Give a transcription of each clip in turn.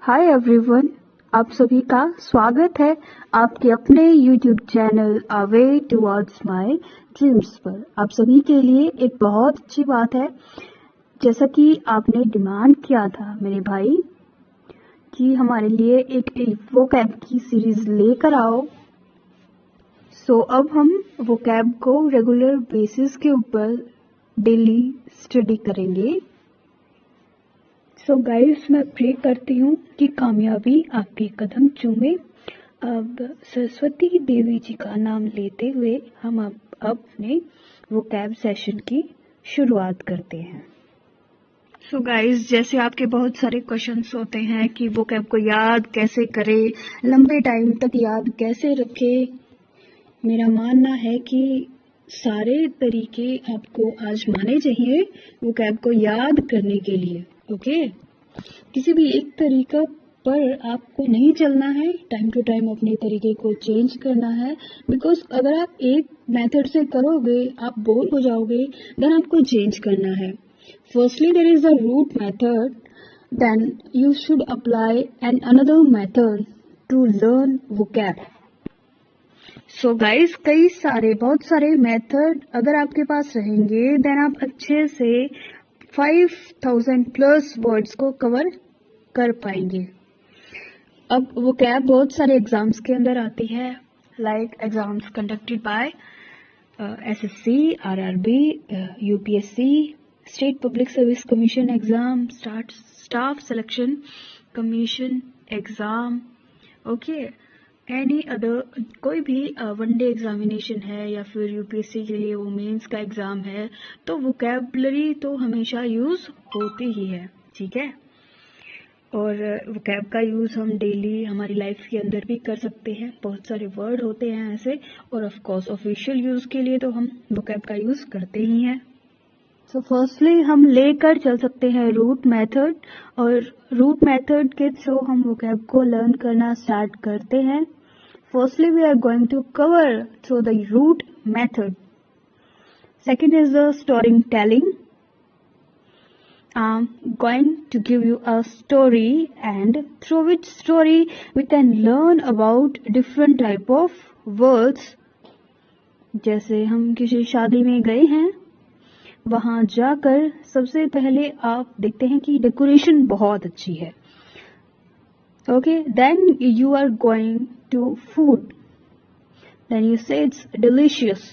Hi everyone, आप सभी का स्वागत है आपके अपने YouTube channel a way towards my dreams पर। आप सभी के लिए एक बहुत अच्छी बात है, जैसा कि आपने डिमांड किया था मेरे भाई कि हमारे लिए एक वोकैब की सीरीज लेकर आओ। सो अब हम वोकैब को रेगुलर बेसिस के ऊपर डेली स्टडी करेंगे। सो गाइस, मैं प्रे करती हूँ कि कामयाबी आपके कदम चूमे। अब सरस्वती देवी जी का नाम लेते हुए हम अब अपने वोकैब सेशन की शुरुआत करते हैं। सो गाइस, जैसे आपके बहुत सारे क्वेश्चंस होते हैं कि वोकैब को याद कैसे करें, लंबे टाइम तक याद कैसे रखें। मेरा मानना है कि सारे तरीके आपको आजमाने चाहिए वोकैब को याद करने के लिए। ओके, किसी भी एक तरीका पर आपको नहीं चलना है, टाइम टू टाइम अपने तरीके को चेंज करना है। बिकॉज अगर आप एक मेथड से करोगे आप बोर हो जाओगे, देन आपको चेंज करना है। Firstly there is a root method, then you should apply an another method to learn vocab. So guys, बहुत सारे मेथड अगर आपके पास रहेंगे, देन आप अच्छे से 5000 प्लस वर्ड्स को कवर कर पाएंगे। अब वोकैब बहुत सारे एग्जाम्स के अंदर आती है, like exams conducted by SSC, RRB, UPSC, state public service commission exam, staff selection commission exam, okay, any other कोई भी वनडे एग्जामिनेशन है या फिर यूपीएससी के लिए वो मेंस का एग्जाम है, तो वोकैबुलरी तो हमेशा यूज होती ही है, ठीक है। और वोकैब का यूज़ हम डेली हमारी लाइफ के अंदर भी कर सकते हैं। बहुत सारे वर्ड होते हैं ऐसे, और ऑफ कोर्स ऑफिशियल यूज़ के लिए तो हम वोकैब का यूज़ करते ही हैं। सो फर्स्टली हम लेकर चल सकते हैं रूट मेथड, और रूट मेथड के थ्रू हम वोकैब को लर्न करना स्टार्ट करते हैं। Firstly we are going to cover through the root method. Second is the story telling. I'm going to give you a story, and through which story we can learn about different type of words. जैसे हम किसी शादी में गए हैं, वहां जाकर सबसे पहले आप देखते हैं कि डेकोरेशन बहुत अच्छी है. Okay, then you are going to food. Then you say it's delicious.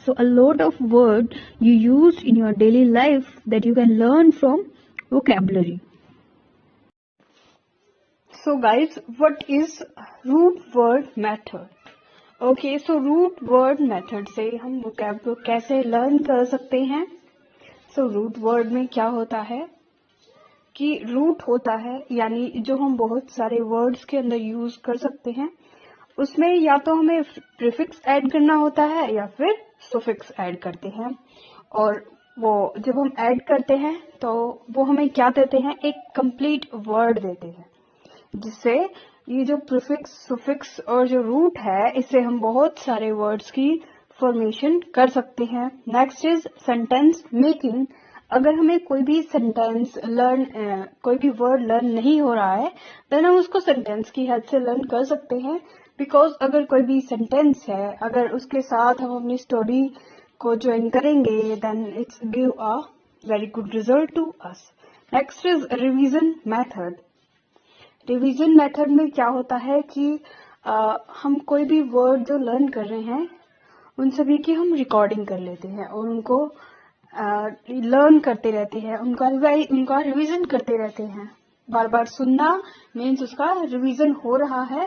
So a lot of word you use in your daily life that you can learn from vocabulary. So guys, what is root word method? Okay, so root word method से हम vocab को कैसे learn कर सकते हैं? So root word में क्या होता है कि root होता है यानी जो हम बहुत सारे words के अंदर use कर सकते हैं, उसमें या तो हमें प्रीफिक्स ऐड करना होता है या फिर सुफिक्स ऐड करते हैं। और वो जब हम ऐड करते हैं तो वो हमें क्या देते हैं, एक कंप्लीट वर्ड देते हैं, जिससे ये जो प्रीफिक्स, सुफिक्स और जो रूट है, इससे हम बहुत सारे वर्ड्स की फॉर्मेशन कर सकते हैं। Next is sentence making. अगर हमें कोई भी सेंटेंस कोई भी वर्ड लर्न नहीं हो रहा है, देन हम उसको सेंटेंस की हेल्प से लर्न कर सकते हैं। बिकॉज अगर कोई भी सेंटेंस है, अगर उसके साथ हम अपनी स्टोरी को ज्वाइन करेंगे, then it's give a very good result to us. Next is revision method. Revision method में क्या होता है कि हम कोई भी वर्ड जो लर्न कर रहे हैं, उन सभी की हम रिकॉर्डिंग कर लेते हैं और उनको लर्न करते रहते हैं, उनका रिवीजन करते रहते हैं. बार बार सुनना मीन्स उसका रिवीजन हो रहा है.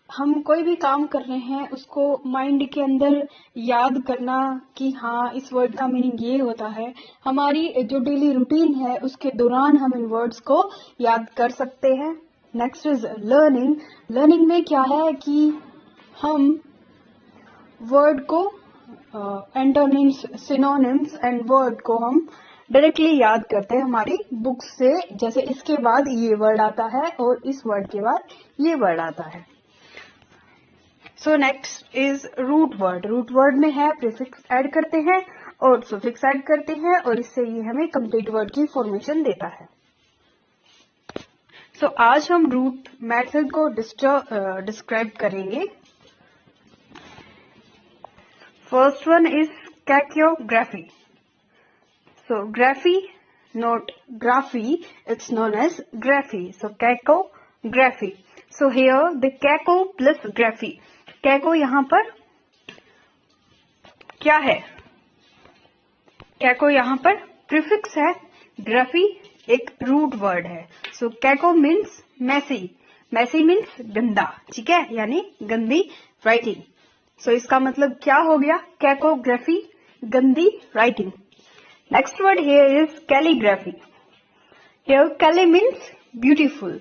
हम कोई भी काम कर रहे हैं, उसको माइंड के अंदर याद करना कि हाँ, इस वर्ड का मीनिंग ये होता है. हमारी जो डेली रूटीन है उसके दौरान हम इन वर्ड्स को याद कर सकते हैं. Next is learning. लर्निंग में क्या है कि हम वर्ड को एंटोनिम्स, सिनोनिम्स एंड वर्ड को हम डायरेक्टली याद करते हैं हमारी बुक से. जैसे इसके बाद ये वर्ड आता है और इस वर्ड के बाद ये वर्ड आता है. So next is root word. Root word में है प्रीफिक्स ऐड करते हैं और सुफिक्स ऐड करते हैं, और इससे ये हमें कंप्लीट वर्ड की फॉर्मेशन देता है. सो आज हम रूट मेथड को डिस्क्राइब करेंगे. First one is cacography. So graphy, not graphy, it's known as graphy. So cacography. So here the caco plus graphy. Caco यहाँ पर क्या है? कैको यहाँ पर प्रीफिक्स है, ग्राफी एक रूट वर्ड है. सो कैको मीन्स मैसी. मैसी मीन्स गंदा, ठीक है, यानी गंदी राइटिंग. सो इसका मतलब क्या हो गया? कैकोग्राफी, गंदी writing. Next word here is calligraphy. Here calli means beautiful.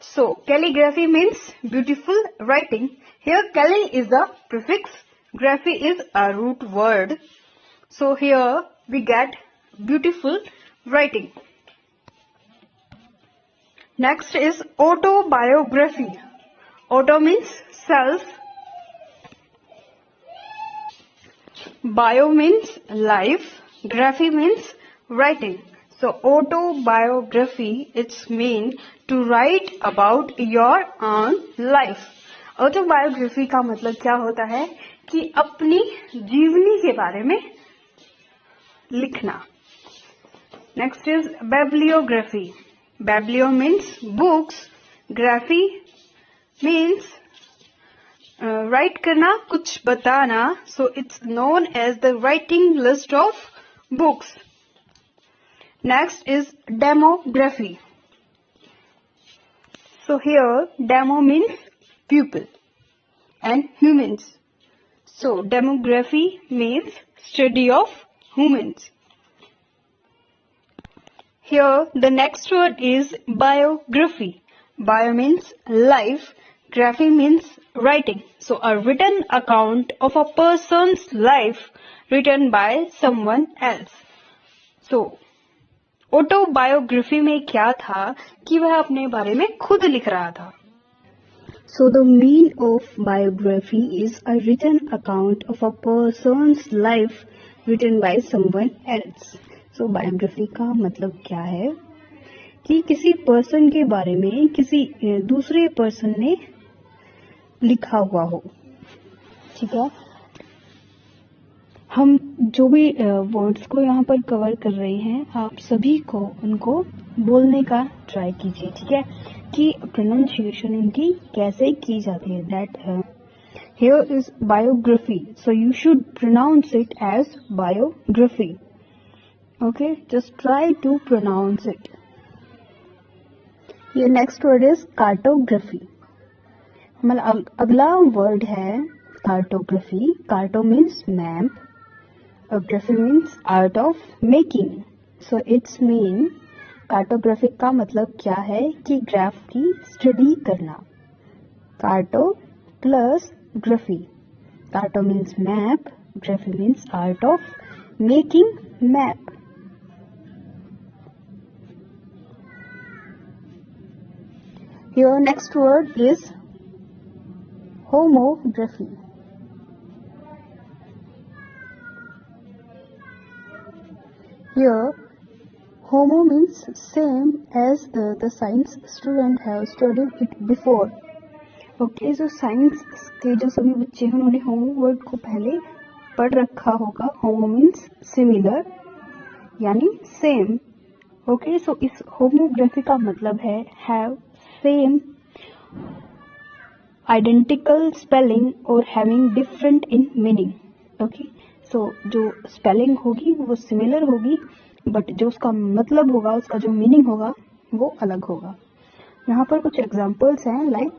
So calligraphy means beautiful writing. Here calli is the prefix, graphy is a root word. So here we get beautiful writing. Next is autobiography. Auto means self. Bio means life. Graphy means writing. So autobiography, it's mean to write about your own life. Autobiography का मतलब क्या होता है कि अपनी जीवनी के बारे में लिखना. Next is bibliography. Biblio means books, graphy means write करना, कुछ बताना. So it's known as the writing list of books. Next is demography. So here demo means people and humans. So demography means study of humans. Here the next word is biography. Bio means life, graphy means writing. So a written account of a person's life written by someone else. So autobiography में क्या था कि वह अपने बारे में खुद लिख रहा था. So the meaning of biography is a written account of a person's life written by someone else. So biography का मतलब क्या है कि किसी पर्सन के बारे में किसी दूसरे पर्सन ने लिखा हुआ हो. ठीक है, हम जो भी वर्ड्स को यहाँ पर कवर कर रहे हैं, आप सभी को उनको बोलने का ट्राई कीजिए. ठीक है, कि प्रोनाउंसिएशन इनकी कैसे की जाती है. That here is biography, so you should pronounce it as biography. Okay, just try to pronounce it. ये नेक्स्ट वर्ड इज कार्टोग्राफी. हमारा अगला वर्ड है cartography. Carto means map, graphy means art of making. So it's mean cartography का मतलब क्या है कि ग्राफ की स्टडी करना. Carto plus graphy. Carto means map, graphy means art of making map. Your next word is homography. Here homo means same as the science student have studied it before. Okay, so science के जो सभी बच्चे हैं उन्होंने homo word को पहले पढ़ रखा होगा. homo means similar यानी same. Okay, so इस homography का मतलब है have same, identical spelling or having different in meaning. Okay, so जो spelling होगी वो similar होगी, बट जो उसका मतलब होगा, उसका जो मीनिंग होगा वो अलग होगा. यहाँ पर कुछ एग्जाम्पल्स हैं, लाइक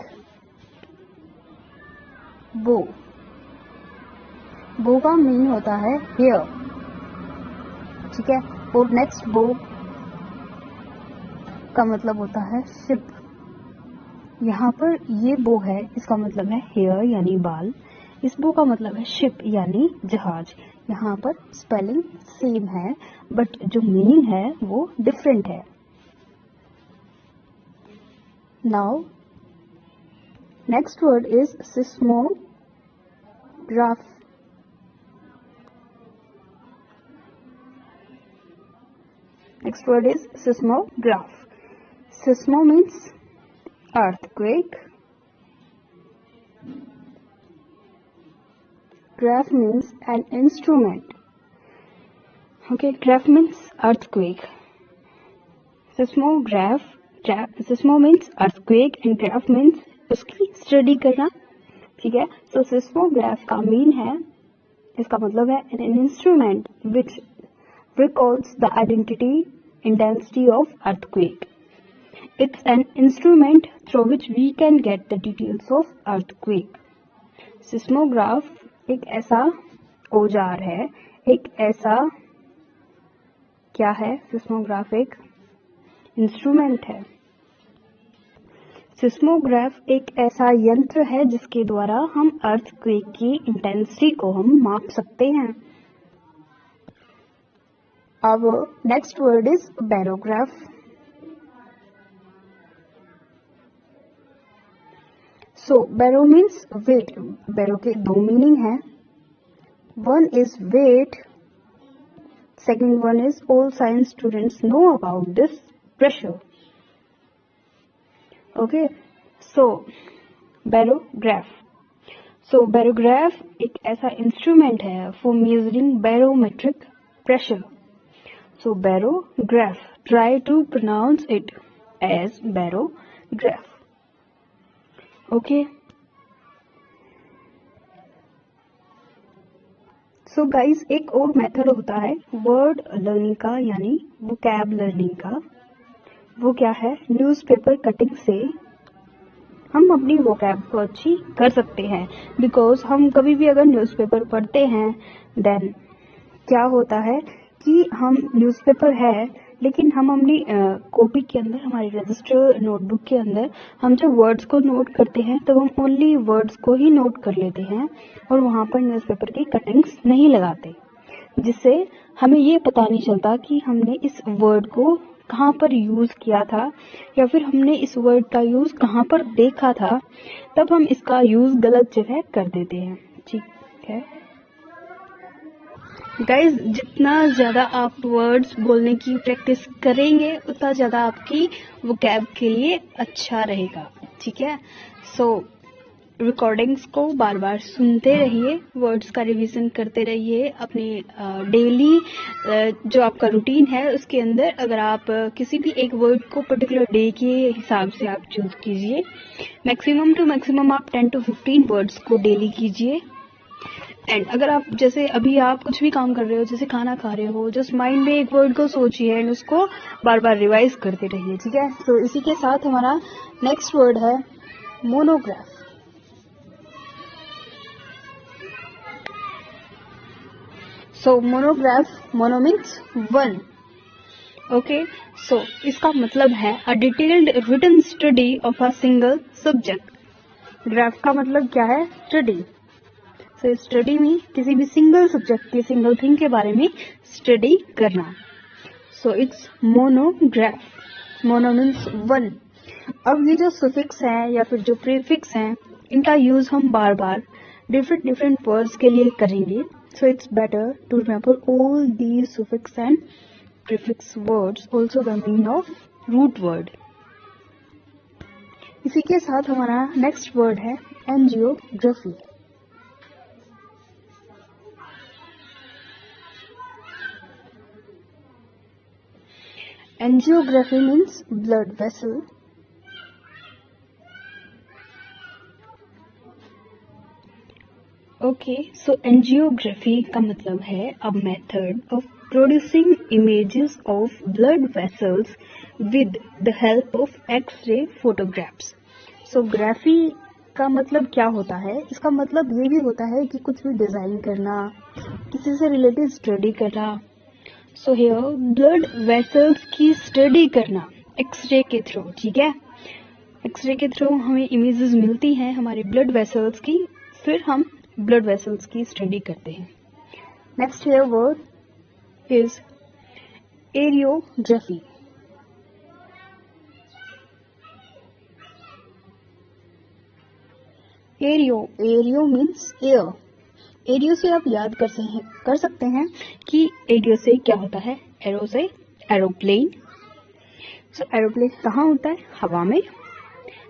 बो. बो का मीन होता है हेयर. ठीक है, और नेक्स्ट बो का मतलब होता है शिप. यहाँ पर ये बो है, इसका मतलब है हेयर यानी बाल. इस बो का मतलब है शिप यानी जहाज. यहाँ पर स्पेलिंग सेम है बट जो मीनिंग है वो डिफरेंट है. Now next word is seismograph. Next word is seismograph. Seismo means earthquake. Graph means an instrument. Okay, graph means earthquake. Seismo means earthquake and graph means उसकी study करना. ठीक है, so seismograph का mean है, इसका मतलब है an instrument which records the intensity of earthquake. It's an instrument through which we can get the details of earthquake. Seismograph एक ऐसा औजार है, एक ऐसा क्या है, सिस्मोग्राफ एक इंस्ट्रूमेंट है. सिस्मोग्राफ एक ऐसा यंत्र है जिसके द्वारा हम अर्थक्वेक की इंटेंसिटी को हम माप सकते हैं. अब next word is barograph. So baro means weight. Baro के दो मीनिंग है. One is weight, second one is all science students know about this pressure. Okay, so barograph. So barograph एक ऐसा इंस्ट्रूमेंट है for measuring barometric pressure. So barograph, try to pronounce it as barograph. Okay. So guys एक और method होता है word learning का, यानी vocab learning का. वो क्या है, न्यूज़पेपर कटिंग से हम अपनी वोकैब को अच्छी कर सकते हैं. बिकॉज हम कभी भी अगर न्यूज़पेपर पढ़ते हैं देन क्या होता है कि हम न्यूज़पेपर है लेकिन हम अपनी कॉपी के अंदर, हमारी रजिस्टर नोटबुक के अंदर हम जब वर्ड्स को नोट करते हैं तो हम ओनली वर्ड्स को ही नोट कर लेते हैं और वहाँ पर न्यूज़पेपर की कटिंग्स नहीं लगाते, जिससे हमें ये पता नहीं चलता कि हमने इस वर्ड को कहाँ पर यूज़ किया था या फिर हमने इस वर्ड का यूज़ कहाँ पर देखा था. तब हम इसका यूज़ गलत जगह कर देते हैं. ठीक है गाइज, जितना ज़्यादा आप वर्ड्स बोलने की प्रैक्टिस करेंगे उतना ज़्यादा आपकी वोकैब के लिए अच्छा रहेगा. ठीक है, सो रिकॉर्डिंग्स को बार बार सुनते रहिए, वर्ड्स का रिवीजन करते रहिए. अपनी डेली जो आपका रूटीन है उसके अंदर अगर आप किसी भी एक वर्ड को पर्टिकुलर डे के हिसाब से आप चूज कीजिए. मैक्सिमम टू मैक्सिमम आप 10 to 15 वर्ड्स को डेली कीजिए. एंड अगर आप जैसे अभी आप कुछ भी काम कर रहे हो, जैसे खाना खा रहे हो, जस्ट माइंड में एक वर्ड को सोचिए एंड उसको बार बार रिवाइज करते रहिए. ठीक है, तो इसी के साथ हमारा नेक्स्ट वर्ड है monograph. So monograph, mono means one. Okay, so इसका मतलब है a detailed written study of a single subject. Graph का मतलब क्या है, स्टडी. तो स्टडी में किसी भी सिंगल सब्जेक्ट के, सिंगल थिंग के बारे में स्टडी करना. So it's monograph. Mono means one. अब ये जो सुफिक्स है या फिर जो प्रीफिक्स हैं, इनका यूज हम बार बार डिफरेंट वर्ड्स के लिए करेंगे. So it's better to remember all these suffix and prefix words, also the mean of root word. इसी के साथ हमारा नेक्स्ट वर्ड है angiography. Angiography means blood vessel. Okay, so angiography का मतलब है a method of producing images of blood vessels with the help of X-ray photographs. So graphy का मतलब क्या होता है, इसका मतलब ये भी होता है कि कुछ भी डिजाइन करना, किसी से रिलेटेड स्टडी करना. सो हियर ब्लड वेसल्स की स्टडी करना एक्सरे के थ्रू. ठीक है, एक्सरे के थ्रू हमें इमेजेस मिलती हैं हमारे ब्लड वेसल्स की, फिर हम ब्लड वेसल्स की स्टडी करते हैं. Next here word is aerography. Aero means air. एरियो से आप याद कर सकते हैं कि एरियो से क्या होता है, एरो से एरोप्लेन. सो एरोप्लेन कहाँ होता है? हवा में,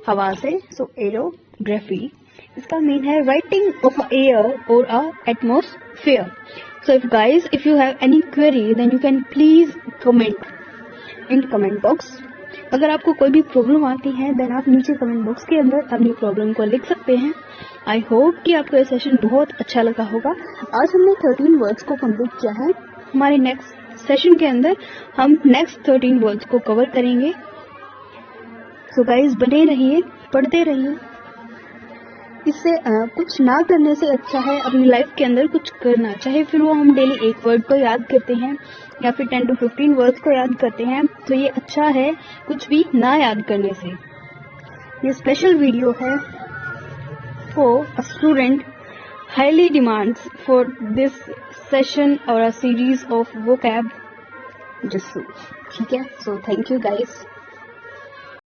हवा से। सो एरोग्राफी इसका मीन है राइटिंग ऑफ एयर और a atmosphere. So if guys if you have any query then you can please comment in comment box. अगर आपको कोई भी प्रॉब्लम आती है देन आप नीचे कमेंट बॉक्स के अंदर अपनी प्रॉब्लम को लिख सकते हैं। आई होप कि आपको ये सेशन बहुत अच्छा लगा होगा। आज हमने 13 वर्ड्स को कंप्लीट किया है। हमारे नेक्स्ट सेशन के अंदर हम नेक्स्ट 13 वर्ड्स को कवर करेंगे। सो गाइज बने रहिए, पढ़ते रहिए। इससे कुछ ना करने से अच्छा है अपनी लाइफ के अंदर कुछ करना, चाहे फिर वो हम डेली एक वर्ड को याद करते हैं या फिर 10 to 15 वर्ड्स को याद करते हैं, तो ये अच्छा है कुछ भी ना याद करने से। ये स्पेशल वीडियो है for a student highly demands for this session or a series of vocab just so. ठीक है, so thank you guys.